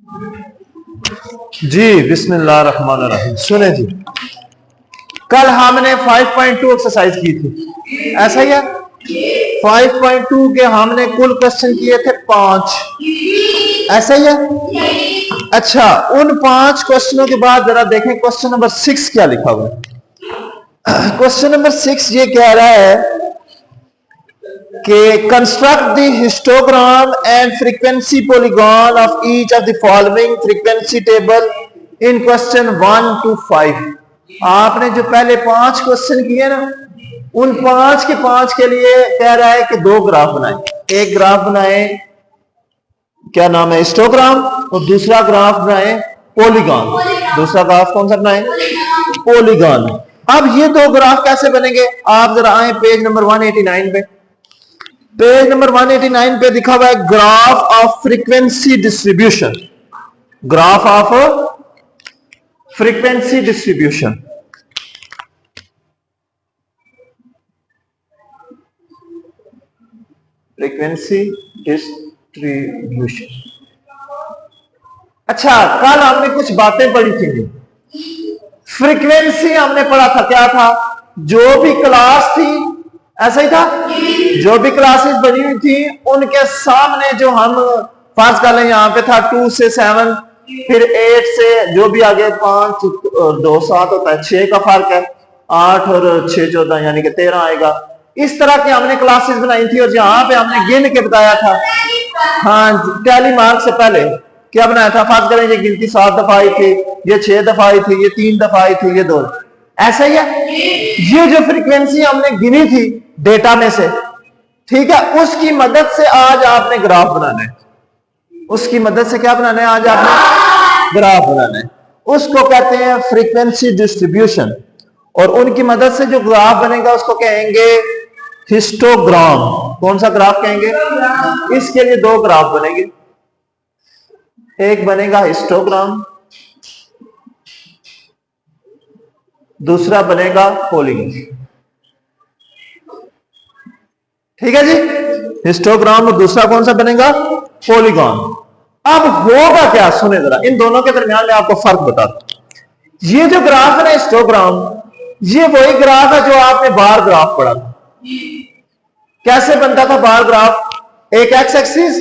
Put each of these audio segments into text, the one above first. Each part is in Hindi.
जी बिस्मिल्लाहिर्रहमानिर्रहीम। सुने जी, कल हमने 5.2 एक्सरसाइज की थी, ऐसा ही है। 5.2 के हमने कुल क्वेश्चन किए थे 5, ऐसा ही है। अच्छा, उन 5 क्वेश्चनों के बाद जरा देखें क्वेश्चन नंबर 6 क्या लिखा हुआ है। क्वेश्चन नंबर 6 ये कह रहा है कि construct the histogram and frequency polygon of each of the following frequency table in question 1 to 5। आपने जो पहले 5 क्वेश्चन किए ना, उन 5 के 5 के लिए कह रहा है कि 2 ग्राफ बनाए। एक ग्राफ बनाए, क्या नाम है, हिस्टोग्राम, और दूसरा ग्राफ बनाए पॉलीगॉन। दूसरा ग्राफ कौन सा बनाए, पॉलीगॉन। अब ये 2 ग्राफ कैसे बनेंगे, आप जरा आए पेज नंबर 189 पे। पेज नंबर 189 पे दिखा हुआ है graph of frequency distribution. Graph of frequency distribution. Frequency distribution. अच्छा, कल हमने कुछ बातें पढ़ी थी। फ्रीक्वेंसी हमने पढ़ा था, क्या था, जो भी क्लास थी, ऐसा ही था, जो भी क्लासेस बनी हुई थी उनके सामने जो हम फर्स्ट कर लें, यहां पे था 2 से 7, फिर 8 से जो भी आगे 5 और 2 7 होता है, 6 का फर्क है, 8 और 6 14 यानी कि 13 आएगा। इस तरह की हमने क्लासेस बनाई थी और जहां पे हमने गिन के बताया था। हाँ, टैली मार्क से पहले क्या बनाया था, फर्स्ट करें, ये गिनती 7 दफा आई थी, ये 6 दफा आई थी, ये 3 दफा आई थी, ये 2, ऐसा ही है। ये जो फ्रीक्वेंसी हमने गिनी थी डेटा में से, ठीक है, उसकी मदद से आज आपने ग्राफ बनाना है। उसकी मदद से क्या बनाना है, आज आपने ग्राफ बनाना है। उसको कहते हैं फ्रीक्वेंसी डिस्ट्रीब्यूशन, और उनकी मदद से जो ग्राफ बनेगा उसको कहेंगे हिस्टोग्राम। कौन सा ग्राफ कहेंगे, इसके लिए 2 ग्राफ बनेंगे। एक बनेगा हिस्टोग्राम, दूसरा बनेगा पॉलीगॉन। ठीक है जी, हिस्टोग्राम और दूसरा कौन सा बनेगा, पॉलीगॉन। अब होगा क्या, सुने जरा, इन दोनों के दरमियान में आपको फर्क बताता हूं। ये जो ग्राफ है ना हिस्टोग्राम, ये वही ग्राफ है जो आपने बार ग्राफ पढ़ा था। कैसे बनता था बार ग्राफ, एक एक्स एक्सिस,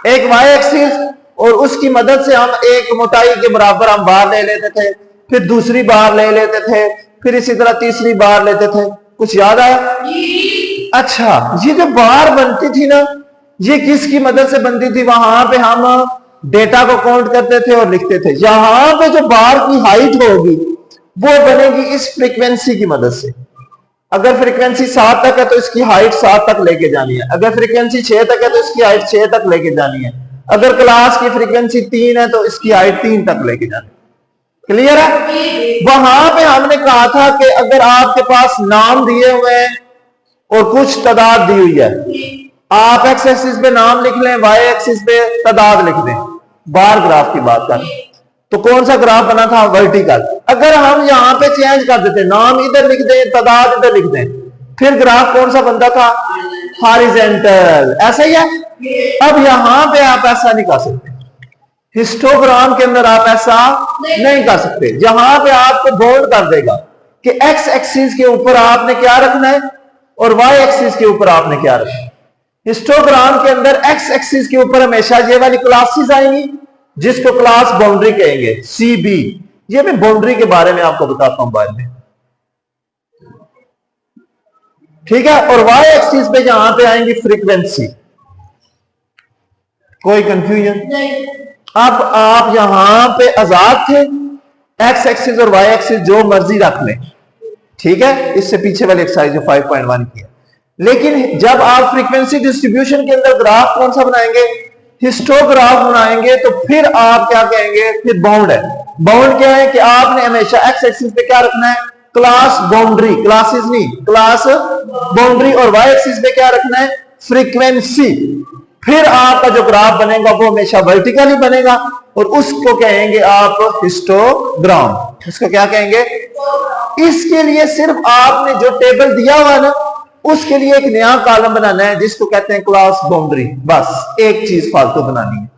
एक वाई एक्सिस, और उसकी मदद से हम एक मोटाई के बराबर हम बार ले लेते थे, फिर दूसरी बार ले लेते थे, फिर इसी तरह तीसरी बार लेते थे। कुछ याद आया? अच्छा, ये जो बार बनती थी ना, ये किसकी मदद से बनती थी, वहां पे हम डेटा को काउंट करते थे और लिखते थे। यहां पे जो बार की हाइट होगी वो बनेगी इस फ्रीक्वेंसी की मदद से। अगर फ्रीक्वेंसी 7 तक है तो इसकी हाइट 7 तक लेके जानी है, अगर फ्रीक्वेंसी 6 तक है तो इसकी हाइट 6 तक लेके जानी है, अगर क्लास की फ्रीक्वेंसी 3 है तो इसकी हाइट 3 तक लेके जानी है। क्लियर है? वहां पे हमने कहा था कि अगर आपके पास नाम दिए हुए हैं और कुछ तादाद दी हुई है, आप एक्स एक्सिस पे नाम लिख लें, वाई एक्सिस पे तादाद लिख दें। बार ग्राफ की बात करें तो कौन सा ग्राफ बना था, वर्टिकल। अगर हम यहां पे चेंज कर देते, नाम इधर लिख दें, तादाद इधर लिख दें, फिर ग्राफ कौन सा बनता था, हॉरिजॉन्टल। ऐसा ही है। अब यहां पे आप ऐसा नहीं कर सकते, हिस्टोग्राम के अंदर आप ऐसा नहीं कर सकते। यहां पे आपको बोल्ड कर देगा कि एक्स एक्सिस के ऊपर आपने क्या रखना है और वाई एक्सिस के ऊपर आपने क्या रखना है। हिस्टोग्राम के अंदर एक्स एक्सिस के ऊपर हमेशा ये वाली क्लासेस आएंगी जिसको क्लास बाउंड्री कहेंगे, CB। ये मैं बाउंड्री के बारे में आपको बताता हूं बाद में, ठीक है। और वाई एक्सिस पे यहां पे आएंगी फ्रीक्वेंसी। कोई कंफ्यूजन? अब आप यहां पे आजाद थे, एक्स एक्सिस और वाई एक्सिस जो मर्जी रख लें, ठीक है। इससे पीछे वाली एक्सरसाइज जो 5.1 की है। लेकिन जब आप फ्रीक्वेंसी डिस्ट्रीब्यूशन के अंदर ग्राफ कौन सा बनाएंगे, हिस्टोग्राफ बनाएंगे, तो फिर आप क्या कहेंगे, फिर बाउंड है। बाउंड क्या है कि आपने हमेशा एक्स एक्सिस पे क्या रखना है, क्लास बाउंड्री, क्लासेस नहीं, क्लास बाउंड्री, और वाई एक्सिस पे क्या रखना है, फ्रीक्वेंसी। फिर आपका जो ग्राफ बनेगा वो हमेशा वर्टिकल ही बनेगा और उसको कहेंगे आप हिस्टोग्राम। इसको क्या कहेंगे? इसके लिए सिर्फ आपने जो टेबल दिया हुआ ना, उसके लिए एक नया कॉलम बनाना है जिसको कहते हैं क्लास बाउंड्री। बस एक चीज फालतू बनानी है,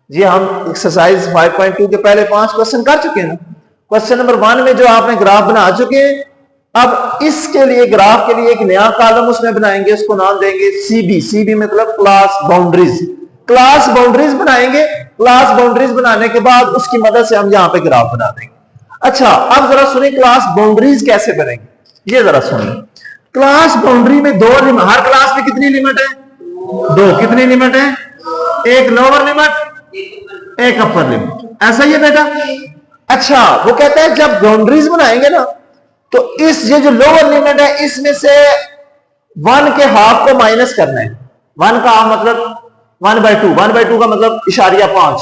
जी हम एक्सरसाइज 5.2 के पहले 5 क्वेश्चन कर चुके हैं ना। क्वेश्चन नंबर 1 में जो आपने ग्राफ बना चुके हैं, अब इसके लिए ग्राफ के लिए एक नया कॉलम उसमें बनाएंगे, उसको नाम देंगे सीबी। सीबी मतलब क्लास बाउंड्रीज। क्लास बाउंड्रीज बनाएंगे। क्लास बाउंड्रीज बनाने के बाद उसकी मदद से हम यहां पे ग्राफ बना देंगे। अच्छा, अब जरा सुनिए क्लास बाउंड्रीज कैसे बनेंगे, ये जरा सुनिए। क्लास बाउंड्री में दो हर क्लास में कितनी लिमिट है? दो। कितनी लिमिट है? एक लोअर लिमिट, एक अपर लिमिट। ऐसा ही है बेटा। अच्छा, वो कहता है जब बाउंड्रीज बनाएंगे ना, तो इस ये जो लोअर लिमिट है इसमें से 1 के हाफ को माइनस करना है। 1 का हाफ मतलब 1/2। 1/2 का मतलब इशारिया 5।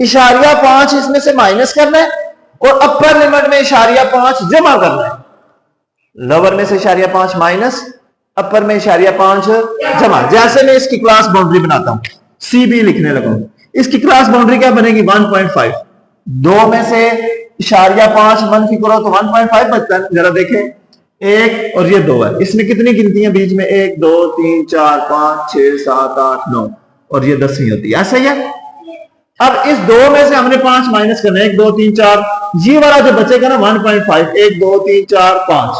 इशारिया 5 इसमें से माइनस करना है और अपर लिमिट में इशारिया 5 जमा करना है। लोअर में से इशारिया 5 माइनस, अपर में इशारिया 5 जमा। जैसे मैं इसकी क्लास बाउंड्री बनाता हूं, सीबी लिखने लगा, इसकी क्लास बाउंड्री क्या बनेगी? 1.5। 2 में से इशारिया 5 मनफी करो तो 1.5 बचता है। जरा देखें, 1 और ये 2 है, इसमें कितनी गिनती है बीच में? 1 2 3 4 5 6 7 8 9 और ये 10वीं होती है। ऐसा ही है। अब इस 2 में से हमने 5 माइनस करना है, 1 2 3 4, ये वाला जो बचेगा ना 1.5, 1 2 3 4 5,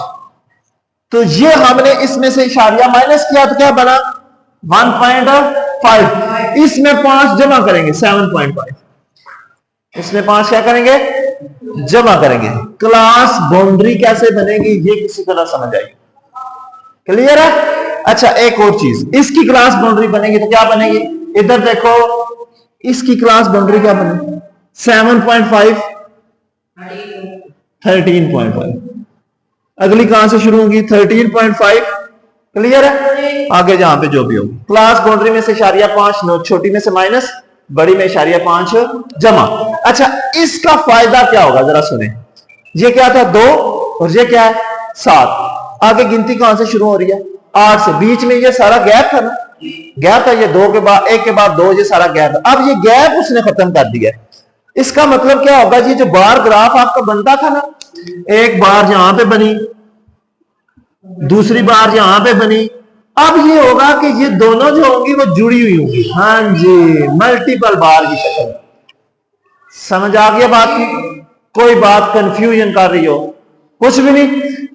तो ये हमने इसमें से इशारिया माइनस किया तो क्या बना? 1.5। इसमें 5 जमा करेंगे 7.5। इसमें 5 क्या करेंगे? जमा करेंगे। क्लास बाउंड्री कैसे बनेगी ये किसी तरह समझ आएगी। क्लियर है? अच्छा, एक और चीज, इसकी क्लास बाउंड्री बनेगी तो क्या बनेगी? इधर देखो, इसकी क्लास बाउंड्री क्या बनेगी? 7.5 13.5। अगली कहां से शुरू होगी? 13.5। क्लियर है? आगे जहां पे जो भी होगी क्लास बाउंड्री में से इशारिया 5 छोटी में से माइनस, बड़ी में इशारिया 5 जमा। अच्छा, इसका फायदा क्या होगा जरा सुने। ये क्या था? 2 और ये क्या है? 7। आगे गिनती कहां से शुरू हो रही है? 8 से। बीच में ये सारा गैप था ना, गैप था, ये 2 के बाद 1 के बाद 2, ये सारा गैप। अब ये गैप उसने खत्म कर दिया। इसका मतलब क्या होगा? ये जो बार ग्राफ आपका बनता था ना, एक बार यहां पे बनी, दूसरी बार यहां पे बनी, अब ये होगा कि ये दोनों जो होंगी वो जुड़ी हुई होंगी। हाँ जी, मल्टीपल बार की शक्ल। समझ आ गया बात की? कोई बात कंफ्यूजन कर रही हो? कुछ भी नहीं।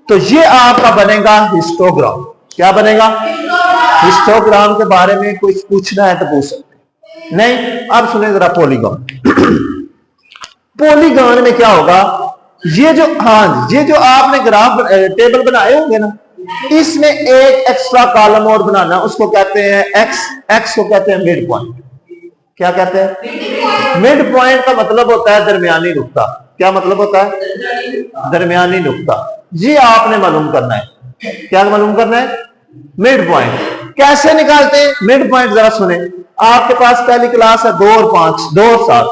तो ये आपका बनेगा हिस्टोग्राम। क्या बनेगा? हिस्टोग्राम के बारे में कुछ पूछना है तो पूछ सकते नहीं। अब सुने जरा पॉलीगॉन। पॉलीगॉन में क्या होगा? ये जो ये जो आपने ग्राफ टेबल बनाए होंगे ना, इसमें एक एक्स्ट्रा कॉलम और बनाना, उसको कहते हैं एक्स। एक्स को कहते हैं मिड पॉइंट। क्या कहते हैं? मिड पॉइंट का मतलब होता है दरमियानी नुक्ता। क्या मतलब होता है? दरमियानी नुक्ता। ये आपने मालूम करना है। क्या मालूम करना है? Mid point. कैसे निकालते हैं मिड पॉइंट? जरा सुने। आपके पास पहली क्लास है 2 और 5, 2 और 7।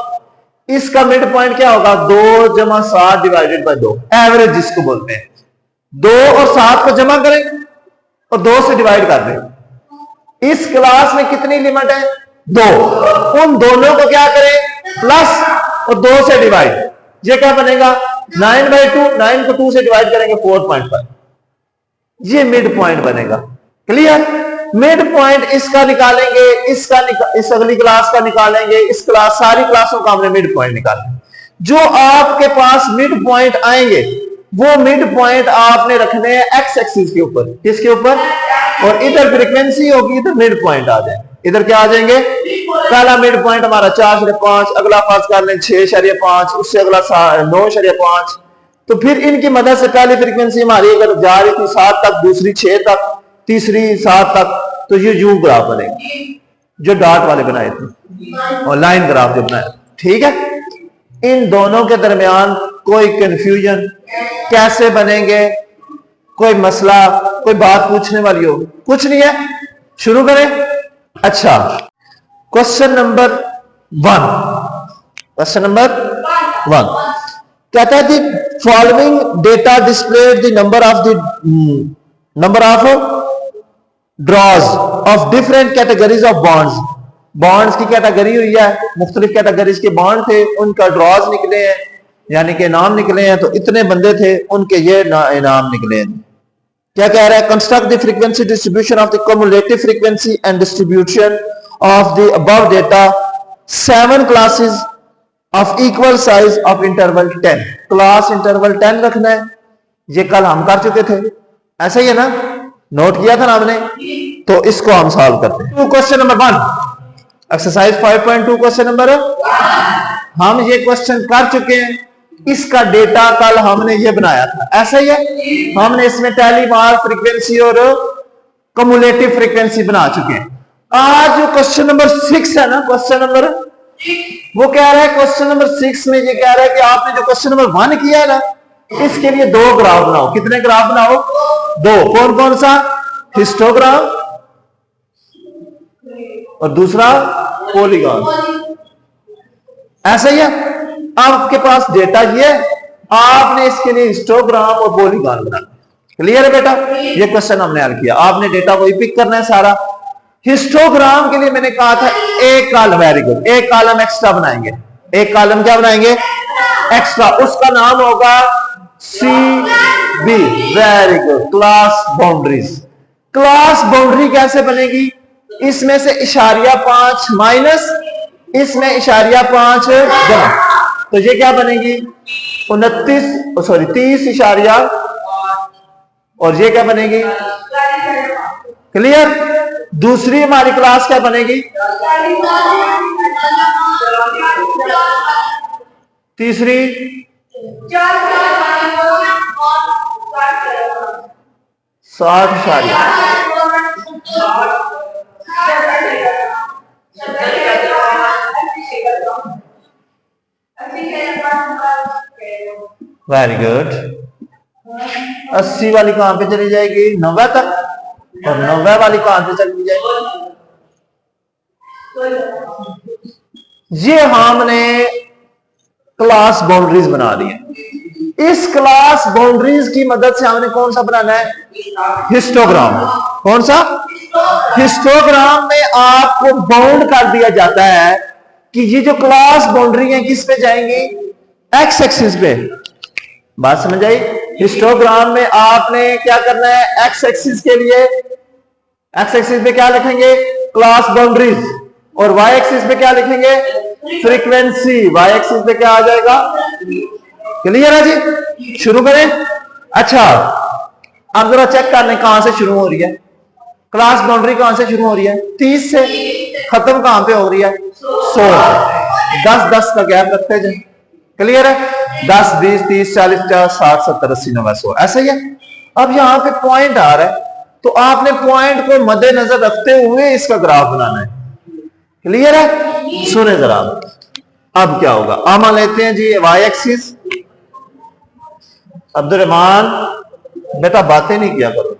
इसका मिड पॉइंट क्या होगा? 2 जमा 7 डिवाइडेड बाय 2, एवरेज जिसको बोलते हैं। 2 और 7 को जमा करें और 2 से डिवाइड कर दें। इस क्लास में कितनी लिमिट है? 2। उन दोनों को क्या करें? प्लस और 2 से डिवाइड। ये क्या बनेगा? 9/2। 9 को 2 से डिवाइड करेंगे 4.5। ये मिड पॉइंट बनेगा। क्लियर? मिड पॉइंट इसका निकालेंगे, इस अगली क्लास का निकालेंगे, इस क्लास सारी क्लासों का हमने मिड पॉइंट निकालना। जो आपके पास मिड पॉइंट आएंगे वो मिड पॉइंट आपने रखने हैं एक्स एक्सिस के ऊपर। किसके ऊपर? और इधर फ्रीक्वेंसी होगी, इधर मिड पॉइंट आ जाएंगे। इधर क्या आ जाएंगे? पहला मिड पॉइंट हमारा 4.5, अगला पास कर लें 6.5, उससे अगला 9.5। तो फिर इनकी मदद से पहली फ्रीक्वेंसी हमारी अगर जा रही थी 7 तक, दूसरी 6 तक, तीसरी 7 तक, तो ये यू ग्राफ बनेगा जो डॉट वाले बनाए थे, और लाइन ग्राफ जो बनाया। ठीक है? इन दोनों के दरमियान कोई कंफ्यूजन? कैसे बनेंगे? कोई मसला, कोई बात पूछने वाली हो? कुछ नहीं है। शुरू करें। अच्छा, क्वेश्चन नंबर 1। क्वेश्चन नंबर 1 कहता है the following data displayed the number of drawers of different categories of bonds. Bonds की कैटेगरी हुई है, मुख्तलिफ कैटेगरीज के बॉन्ड थे, उनका ड्रॉज निकले हैं, यानी कि इनाम निकले हैं। तो इतने बंदे थे, उनके ये इनाम निकले हैं। क्या कह रहा है? Construct the frequency distribution of the cumulative frequency and distribution of the above data 7 classes of equal size of interval 10, class interval 10 रखना है। ये कल हम कर चुके थे, ऐसा ही है ना, नोट किया था ना आपने। तो इसको हम सॉल्व करते हैं। Question number 1, exercise 5.2 question number, हम ये क्वेश्चन कर चुके हैं। इसका डेटा कल हमने ये बनाया था, ऐसा ही है। हमने इसमें टेलीमार फ्रीक्वेंसी और कम्युलेटिव फ्रीक्वेंसी बना चुके हैं। आज जो क्वेश्चन नंबर 6 है ना, क्वेश्चन नंबर, वो कह रहा है क्वेश्चन नंबर 6 में ये कह रहा है कि आपने जो क्वेश्चन नंबर 1 किया है ना, इसके लिए 2 ग्राफ बनाओ। कितने ग्राफ बनाओ? 2। कौन कौन सा? हिस्टोग्राम और दूसरा पॉलीगॉन, ऐसा ही है। आपके पास डेटा ये, आपने इसके लिए हिस्टोग्राम और पॉलीगॉन बनाना। क्लियर है बेटा? ये क्वेश्चन हमने हल किया। आपने डेटा वही पिक करना है सारा। हिस्टोग्राम के लिए मैंने कहा था एक कॉलम, वेरी गुड, एक कॉलम एक्स्ट्रा बनाएंगे। एक कॉलम क्या बनाएंगे? एक्स्ट्रा। उसका नाम होगा CB, very good, class boundaries. Class boundary कैसे बनेगी? इसमें से इशारिया 5 माइनस, इसमें इशारिया 5 जमा, तो ये क्या बनेगी? 30 इशारिया, और ये क्या बनेगी? क्लियर? दूसरी हमारी क्लास क्या बनेगी? तीसरी 60 इशारिया, वेरी गुड। 80 वाली कहां पे चली जाएगी? 90 तक, और 90 वाली कहां पे चली जाएगी? ये हमने क्लास बाउंड्रीज बना दी है। इस क्लास बाउंड्रीज की मदद से हमने कौन सा बनाना है? हिस्टोग्राम। कौन सा? हिस्टोग्राम में आपको बाउंड कर दिया जाता है कि ये जो क्लास बाउंड्री है किस पे जाएंगी? एक्स एक्सिस पे। बात समझ आई? हिस्टोग्राम में आपने क्या करना है? एक्स एक्सिस के लिए, एक्स एक्सिस पे क्या लिखेंगे? क्लास बाउंड्रीज, और वाई एक्सिस पे क्या लिखेंगे? फ्रीक्वेंसी। वाई एक्सिस पे क्या आ जाएगा? क्लियर है जी? शुरू करें। अच्छा, अब जरा चेक कर लें कहां से शुरू हो रही है क्लास बाउंड्री। कहां से शुरू हो रही है? 30 से। खत्म कहां पे हो रही है? 100। 10-10 का गैप रखते जाए। क्लियर है? 10, 20, 30, 40, 50, 60, 70, 80, 90, 100, ऐसा ही है। अब यहां पे पॉइंट आ रहा है, तो आपने पॉइंट को मद्देनजर रखते हुए इसका ग्राफ बनाना है। क्लियर है? सुने जरा। अब क्या होगा? अब मान लेते हैं जी वाई एक्सिस। अब्दुर्रहमान बेटा बातें नहीं किया करो।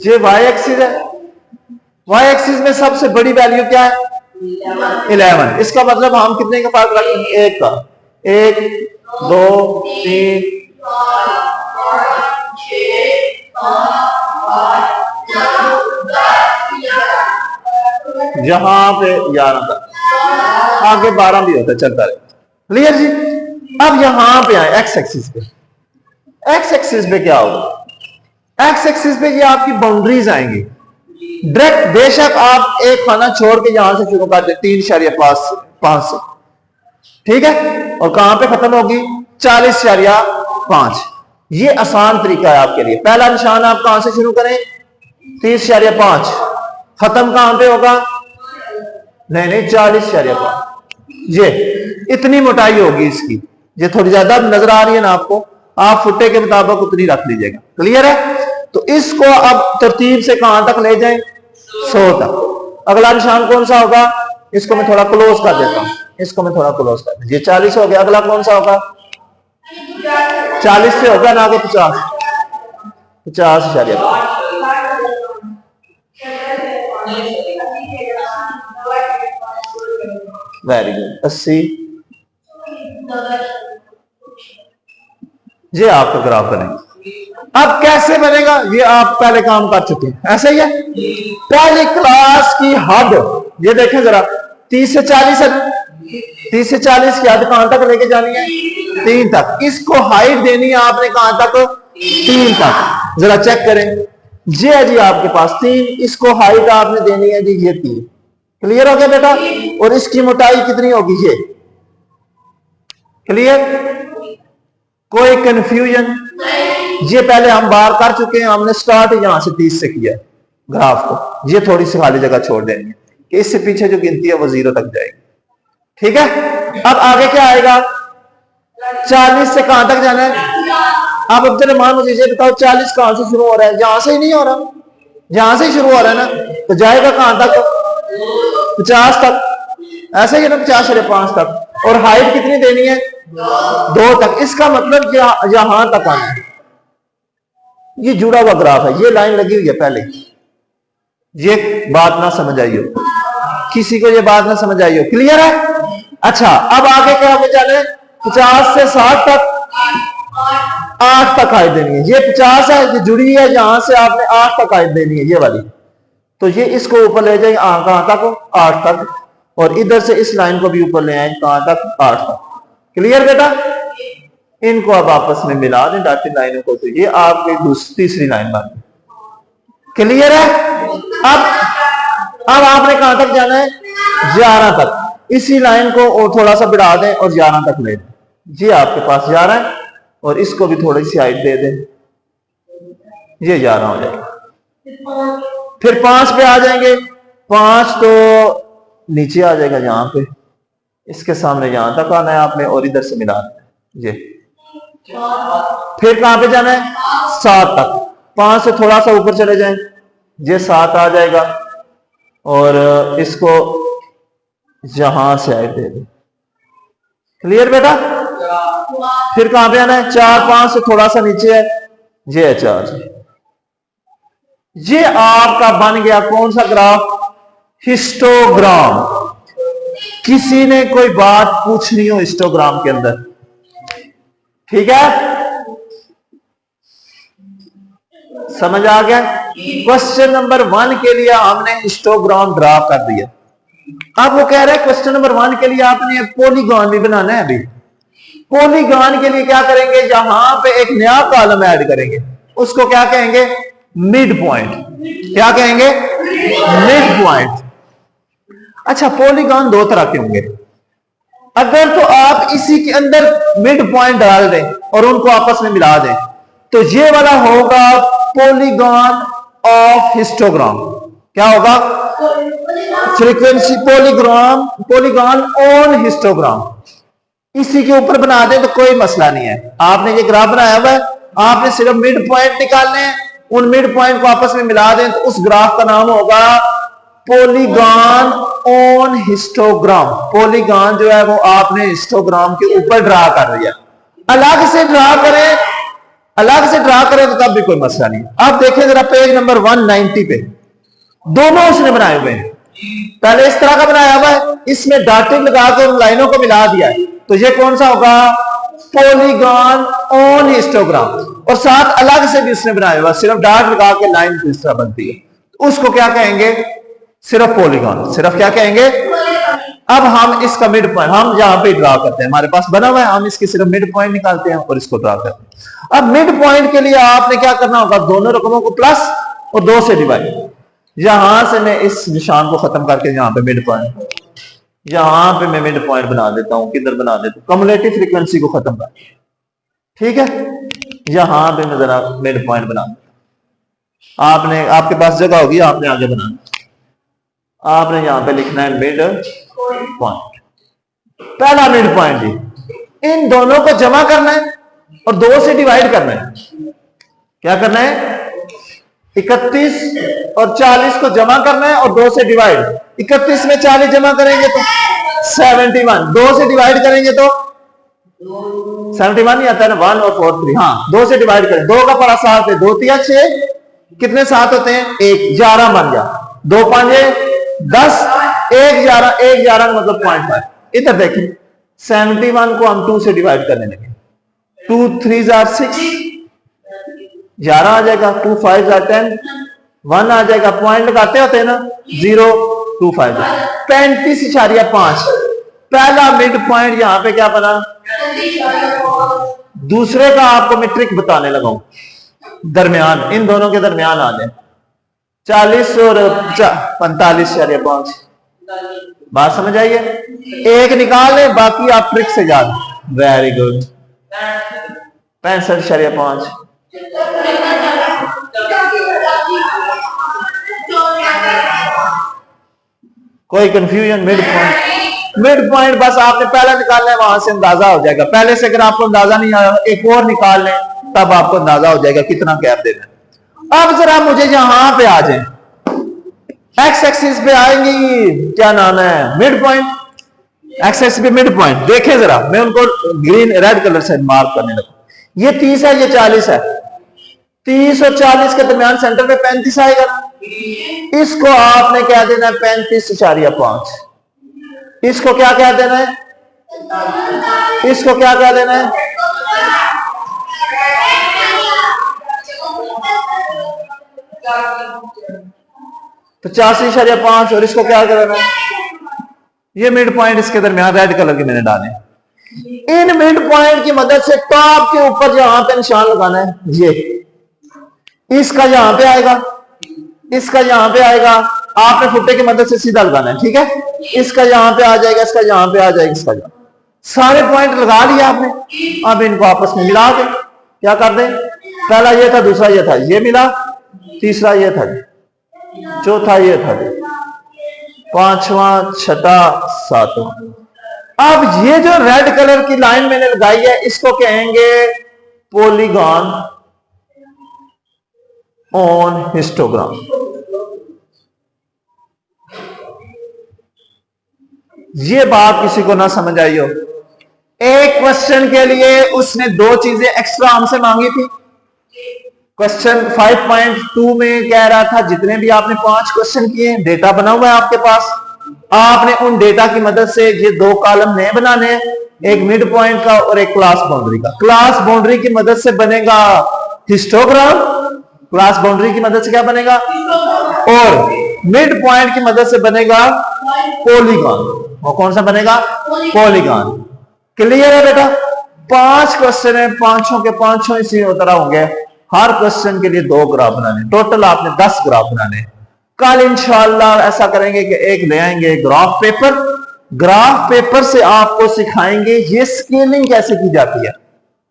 ये वाई एक्सिस है। वाई एक्सिस में सबसे बड़ी वैल्यू क्या है? 11। इसका मतलब हम कितने का पार्ट रखेंगे? 1 का। 1, 2, 3, 4, जहां पे 11 तक, आगे 12 भी होता है, चलता रहे। क्लियर जी? अब यहां पे आए एक्स एक्सिस पे। एक्स एक्सिस पे क्या होगा? एक्स एक्सिस पे ये आपकी बाउंड्रीज आएंगी डायरेक्ट। बेशक आप एक खाना छोड़ के यहां से शुरू कर दे 3.5 से, ठीक है, और कहां पे खत्म होगी? 40.5। ये आसान तरीका है आपके लिए। पहला निशान आप कहां से शुरू करें? 30.5। खत्म कहां पे होगा? नहीं, 40.5। ये इतनी मोटाई होगी इसकी। ये थोड़ी ज्यादा नजर आ रही है ना आपको? आप फुटे के मुताबिक उतनी रख लीजिएगा। क्लियर है? तो इसको अब तरतीब से कहां तक ले जाएं? 100 तक। अगला निशान कौन सा होगा? इसको मैं थोड़ा क्लोज कर देता हूं। इसको मैं थोड़ा क्लोज कर देता हूं। ये 40 हो गया। अगला कौन सा होगा? 40 से होगा ना आगे 50। 50.5। Very good. 80। ये आपका ग्राफ बनेगा। अब कैसे बनेगा? ये आप पहले काम कर चुके हैं, ऐसा ही है। पहली क्लास की हद ये देखें जरा, 30 से 40 है। 30 से 40 की हद कहां तक लेके जानी है? 3 तक। इसको हाइट देनी है आपने कहां तक? 3 तक। जरा चेक करें। ये है जी आपके पास 3, इसको हाइट आपने देनी है जी ये 3। क्लियर हो गया बेटा? और इसकी मोटाई कितनी होगी ये? क्लियर? कोई कंफ्यूजन? ये पहले हम बार कर चुके हैं, हमने स्टार्ट यहां से 30 से किया ग्राफ को। ये थोड़ी सी खाली जगह छोड़ देंगे कि इससे पीछे जो गिनती है वो 0 तक जाएगी। ठीक है, अब आगे क्या आएगा? 40 से कहां तक जाना है? आप अब जरा मान मुझे बताओ 40 कहां से शुरू हो रहा है? यहां से ही नहीं हो रहा, यहां से ही शुरू हो रहा है ना, तो जाएगा कहां तक? 50 तक। ऐसा ही है ना, 50.5 तक। और हाइट कितनी देनी है? 2 तक। इसका मतलब यहां तक आना है। ये जुड़ा हुआ ग्राफ है, ये लाइन लगी हुई है पहले। ये बात ना समझ आई हो किसी को, ये बात ना समझ आई हो? क्लियर है? अच्छा, अब आगे क्या हमें जाना है? 50 से 60 तक 8 तक हाइट देनी है। ये 50 है, ये जुड़ी है, यहां से आपने 8 तक हाइट देनी है, ये वाली। तो ये इसको ऊपर ले जाएंगे कहां तक? 8 तक। और इधर से इस लाइन को भी ऊपर ले आए कहां तक? 8 तक। क्लियर बेटा? इनको अब आपस में मिला दें डॉटेड लाइनों को, तो ये आपकी तीसरी लाइन बन गई। क्लियर है? अब आपने कहां तक जाना है? 11 तक। इसी लाइन को और थोड़ा सा बढ़ा दें और 11 तक ले दें। ये आपके पास 11 है, और इसको भी थोड़ी सी हाइट दे दें, ये 11 हो जाएगा। फिर 5 पे आ जाएंगे। 5 तो नीचे आ जाएगा यहां पे, इसके सामने यहां तक आना है आपने, और इधर से मिला ये। फिर कहां पे जाना है? 7 तक। 5 से थोड़ा सा ऊपर चले जाएं, ये 7 आ जाएगा, और इसको यहां से हाइट दे दें। क्लियर बेटा? फिर कहां पे आना है? 4, 5 से थोड़ा सा नीचे है, ये है 4। ये आपका बन गया कौन सा ग्राफ? हिस्टोग्राम। किसी ने कोई बात पूछनी हो हिस्टोग्राम के अंदर? ठीक है, समझ आ गया? क्वेश्चन नंबर 1 के लिए हमने हिस्टोग्राम ड्रा कर दिया। अब वो कह रहे हैं क्वेश्चन नंबर 1 के लिए आपने पॉलीगॉन भी बनाना है। अभी पॉलीगॉन के लिए क्या करेंगे? यहां पे एक नया कॉलम ऐड करेंगे, उसको क्या कहेंगे? Mid point. क्या कहेंगे? Mid point. अच्छा, पॉलीगॉन 2 तरह के होंगे। अगर तो आप इसी के अंदर मिड पॉइंट डाल दें और उनको आपस में मिला दें, तो ये वाला होगा पॉलीगॉन ऑफ हिस्टोग्राम। क्या होगा? Frequency polygon on histogram. इसी के ऊपर बना दें तो कोई मसला नहीं है। आपने ये ग्राफ बनाया हुआ है, आपने सिर्फ मिड पॉइंट निकालने हैं, उन मिड पॉइंट को आपस में मिला दें तो उस ग्राफ का नाम होगा पॉलीगॉन ऑन हिस्टोग्राम। पॉलीगॉन जो है वो आपने हिस्टोग्राम के ऊपर ड्रा कर दिया। अलग से ड्रा करें तो तब भी कोई मसला नहीं। आप देखें जरा पेज नंबर 190 पे, दोनों उसने बनाए हुए हैं। पहले इस तरह का बनाया हुआ है, इसमें डॉटेड लगाकर उन लाइनों को मिला दिया है, तो ये कौन सा होगा? Polygon on histogram. और साथ अलग से भी उसने बनाया हुआ, सिर्फ डॉट लगा के लाइन इस तरह बनती है, तो उसको क्या कहेंगे? सिर्फ पॉलीगॉन। सिर्फ क्या कहेंगे? अब हम इसका मिड पॉइंट हम यहां पे ड्रा करते हैं, हमारे पास बना हुआ है, हम इसके सिर्फ मिड पॉइंट निकालते हैं और इसको ड्रा करते हैं। अब मिड पॉइंट के लिए आपने क्या करना होगा? दोनों रकमों को प्लस और 2 से डिवाइड। यहां से मैं इस निशान को खत्म करके यहां पे मिड पॉइंट, यहां पे मैं मिड पॉइंट बना देता हूं। किधर बना देता हूं? कम्युलेटिव फ्रीक्वेंसी को खत्म कर। ठीक है, यहां पे मैं जरा मिड पॉइंट बना देता हूं। आपने, आपके पास जगह होगी, आपने आगे बनाना। आपने यहां पे लिखना है मिड पॉइंट। पहला मिड पॉइंट जी, इन दोनों को जमा करना है और 2 से डिवाइड करना है। क्या करना है? 31 और 40 को जमा करना है और 2 से डिवाइड। 31 में 40 जमा करेंगे तो 71, 2 से डिवाइड करेंगे तो 71 नहीं आता है ना, 1 और 4 3। हाँ, 2 से डिवाइड करें, 2 का पड़ा 7 है, 2 3 6, कितने 7 होते हैं? 1, 11 बन गया। 2 5 10, 1 11, 1 11 मतलब 0.5। इधर देखिए 71 को हम 2 से डिवाइड करने लगे, 2 3 6, 11 आ जाएगा, 2 5 10, 1 आ जाएगा। पॉइंट लगाते होते हैं ना, 0 2 5, 35.5। पहला मिड पॉइंट यहां पे क्या बना? दूसरे का आपको मैं ट्रिक बताने लगा हूं, दरमियान, इन दोनों के दरमियान आ जाए 40 और 45.5, बात समझ आई है? एक निकाल ले, बाकी आप ट्रिक से याद। Very good. 65.5। कोई कंफ्यूजन? मिड पॉइंट बस आपने पहला निकालना है, वहां से अंदाजा हो जाएगा। पहले से अगर आपको अंदाजा नहीं आया, एक और निकाल लें, तब आपको अंदाजा हो जाएगा कितना गैप देना है। अब जरा मुझे यहां पे आ जाए, एक्स एक्सिस पे आएंगी, क्या नाम है, मिड पॉइंट। एक्स एक्सिस पे मिड पॉइंट देखें जरा, मैं उनको ग्रीन रेड कलर से मार्क करने लगा। ये 30 है, ये 40 है। 30 और 40 के दरमियान सेंटर पे 35 आएगा। इसको आपने क्या देना है, 35.5। इसको क्या क्या देना है, इसको क्या क्या देना है, 85.5। और इसको क्या करना है, ये मिड पॉइंट इसके दरमियान रेड कलर के मैंने डाले। इन मिड पॉइंट की मदद से टॉप के ऊपर जहां पे निशान लगाना है, ये इसका यहां पे आएगा, इसका यहां पे आएगा। आपने फुट्टे की मदद से सीधा लगाना है, ठीक है। इसका यहां पे आ जाएगा, इसका यहां पे आ जाएगा, इसका यहां। सारे पॉइंट लगा लिया आपने। अब इनको आपस में मिला के क्या कर दें, पहला ये था, दूसरा ये था, ये मिला, तीसरा ये था, चौथा ये था, पांचवा, छठा, सातवां। अब ये जो रेड कलर की लाइन मैंने लगाई है, इसको कहेंगे पॉलीगॉन ऑन हिस्टोग्राम। ये बात किसी को ना समझ आई हो। एक क्वेश्चन के लिए उसने दो चीजें एक्स्ट्रा हमसे मांगी थी। क्वेश्चन 5.2 में कह रहा था जितने भी आपने 5 क्वेश्चन किए, डेटा बना हुआ है आपके पास, आपने उन डेटा की मदद से ये 2 कॉलम नए बनाने हैं, एक मिड पॉइंट का और एक क्लास बाउंड्री का। क्लास बाउंड्री की मदद से बनेगा हिस्टोग्राम, क्लास बाउंड्री की मदद से क्या बनेगा, और मिड पॉइंट की मदद से बनेगा पॉलीगॉन। वो कौन सा बनेगा, पॉलीगॉन। क्लियर है बेटा? 5 क्वेश्चन है, पांचों के पांचों इसी तरह होंगे। हर क्वेश्चन के लिए 2 ग्राफ बनाने, टोटल आपने 10 ग्राफ बनाने। कल इंशाल्लाह ऐसा करेंगे कि एक ले आएंगे ग्राफ पेपर, ग्राफ पेपर से आपको सिखाएंगे ये स्केलिंग कैसे की जाती है।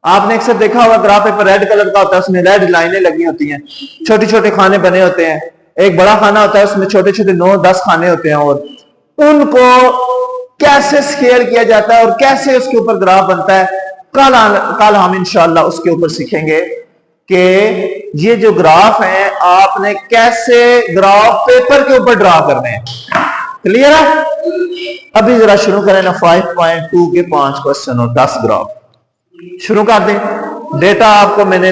आपने अक्सर देखा होगा ग्राफ पेपर रेड कलर का होता है, उसमें रेड लाइनें लगी होती हैं, छोटे छोटे खाने बने होते हैं। एक बड़ा खाना होता है, उसमें छोटे छोटे 9-10 खाने होते हैं, और उनको कैसे स्केल किया जाता है और कैसे उसके ऊपर ग्राफ बनता है, कल हम इंशाल्लाह उसके ऊपर सीखेंगे कि ये जो ग्राफ है आपने कैसे ग्राफ पेपर के ऊपर ड्रा करने हैं। क्लियर है? अभी जरा शुरू करें ना 5.2 के 5 क्वेश्चन और 10 ग्राफ शुरू कर दें। डेटा आपको मैंने